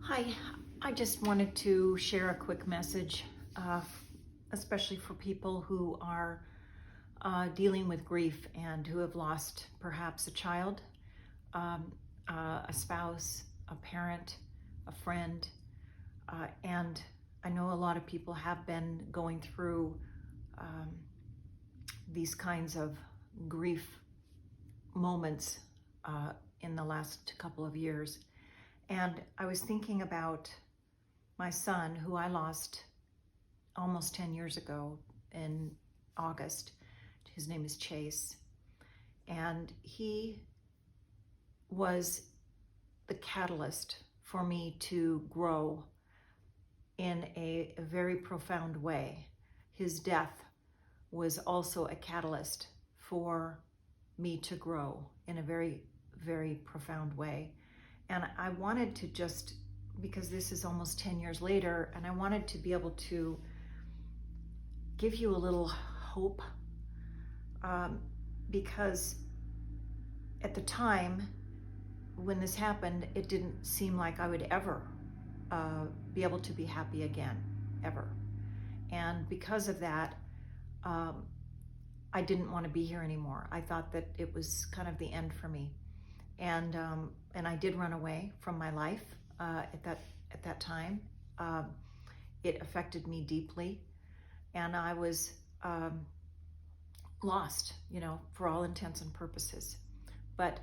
Hi, I just wanted to share a quick message, especially for people who are dealing with grief and who have lost perhaps a child, um, a spouse, a parent, a friend. And I know a lot of people have been going through um, these kinds of grief moments uh, in the last couple of years. And I was thinking about my son, who I lost almost 10 years ago in August. His name is Chase. And he was the catalyst for me to grow in a very profound way. His death was also a catalyst for me to grow in a very, very profound way. And I wanted to just, because this is almost 10 years later, and I wanted to be able to give you a little hope, because at the time when this happened, it didn't seem like I would ever be able to be happy again, ever. And because of that, I didn't want to be here anymore. I thought that it was kind of the end for me, and I did run away from my life at that time. It affected me deeply, and I was lost, for all intents and purposes. But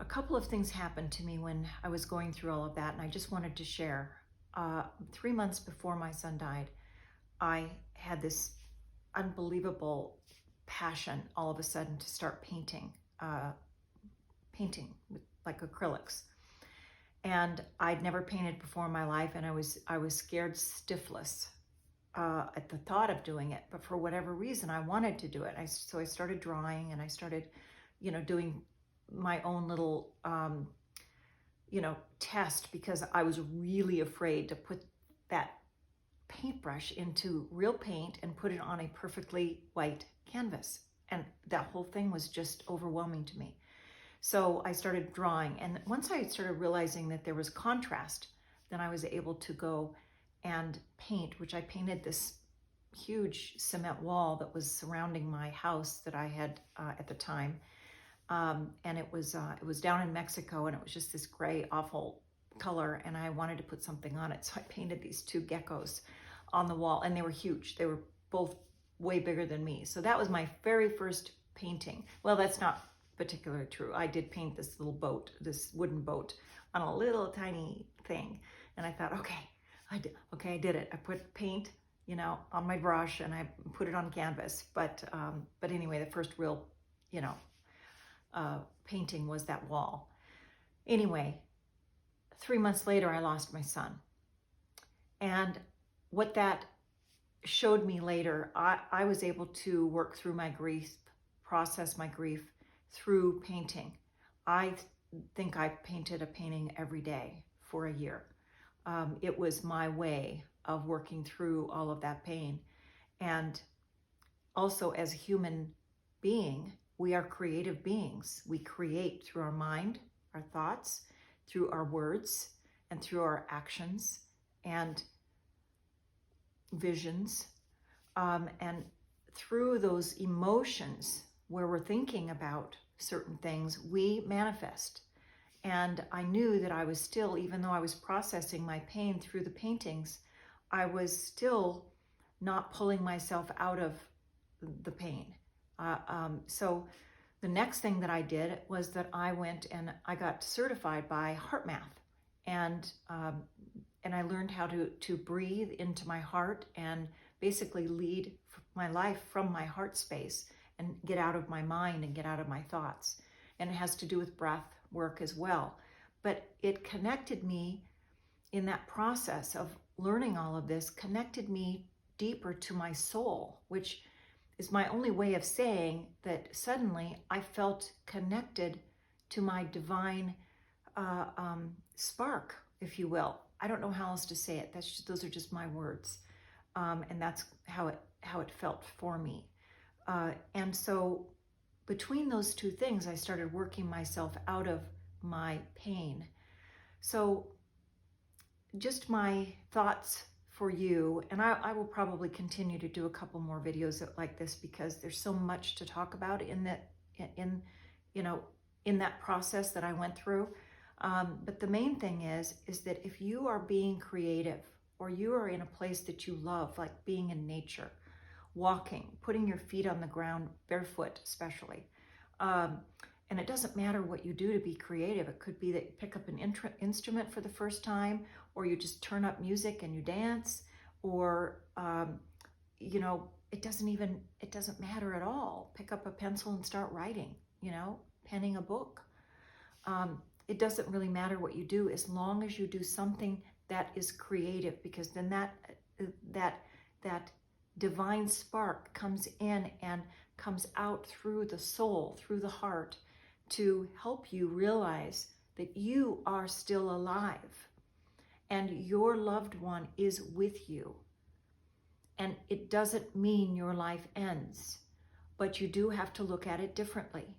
a couple of things happened to me when I was going through all of that, and I just wanted to share. 3 months before my son died, I had this unbelievable passion all of a sudden to start painting with like acrylics. And I'd never painted before in my life, and I was scared stiffless at the thought of doing it. But for whatever reason, I wanted to do it. So I started drawing, and I started, doing my own little, test, because I was really afraid to put that paintbrush into real paint and put it on a perfectly white canvas. And that whole thing was just overwhelming to me. So I started drawing. And once I started realizing that there was contrast, then I was able to go and paint, which I painted this huge cement wall that was surrounding my house that I had at the time. And it was down in Mexico, and it was just this gray, awful color, and I wanted to put something on it. So I painted these two geckos on the wall, and they were huge. They were both way bigger than me. So that was my very first painting. Well, that's not particularly true. I did paint this little boat, this wooden boat, on a little tiny thing. And I thought, okay, I did it. I put paint, on my brush, and I put it on canvas. But anyway, the first real, painting was that wall. Anyway, 3 months later, I lost my son. And what that showed me later, I was able to work through my grief, process my grief through painting. I think I painted a painting every day for a year. It was my way of working through all of that pain. And also, as a human being, we are creative beings. We create through our mind, our thoughts, through our words, and through our actions and visions. And through those emotions where we're thinking about certain things, we manifest. And I knew that I was still, even though I was processing my pain through the paintings, I was still not pulling myself out of the pain. So the next thing that I did was that I went and I got certified by HeartMath, and I learned how to breathe into my heart and basically lead my life from my heart space and get out of my mind and get out of my thoughts. And it has to do with breath work as well. But it connected me in that process of learning all of this, connected me deeper to my soul, which is my only way of saying that suddenly I felt connected to my divine spark, if you will. I don't know how else to say it. Those are just my words, and that's how it felt for me. And so, between those two things, I started working myself out of my pain. So, just my thoughts for you, and I will probably continue to do a couple more videos like this because there's so much to talk about in that, you know, in that process that I went through. But the main thing is that if you are being creative, or you are in a place that you love, like being in nature, walking, putting your feet on the ground, barefoot especially, and it doesn't matter what you do to be creative. It could be that you pick up an instrument for the first time, or you just turn up music and you dance, or, you know, it doesn't matter at all. Pick up a pencil and start writing, you know, penning a book. It doesn't really matter what you do as long as you do something that is creative, because then that divine spark comes in and comes out through the soul, through the heart, to help you realize that you are still alive and your loved one is with you. And it doesn't mean your life ends, but you do have to look at it differently.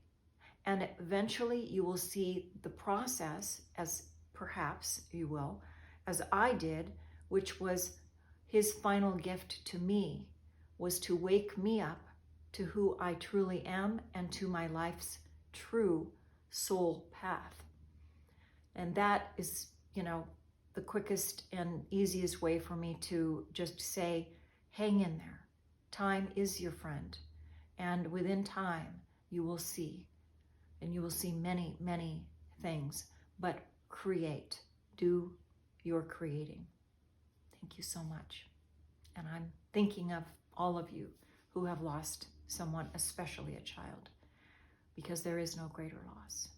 And eventually you will see the process, as perhaps you will, as I did, which was his final gift to me, was to wake me up to who I truly am and to my life's true soul path. And that is, you know, the quickest and easiest way for me to just say, hang in there. Time is your friend. And within time, you will see. And you will see many, many things. But create. Do your creating. Thank you so much. And I'm thinking of all of you who have lost someone, especially a child, because there is no greater loss.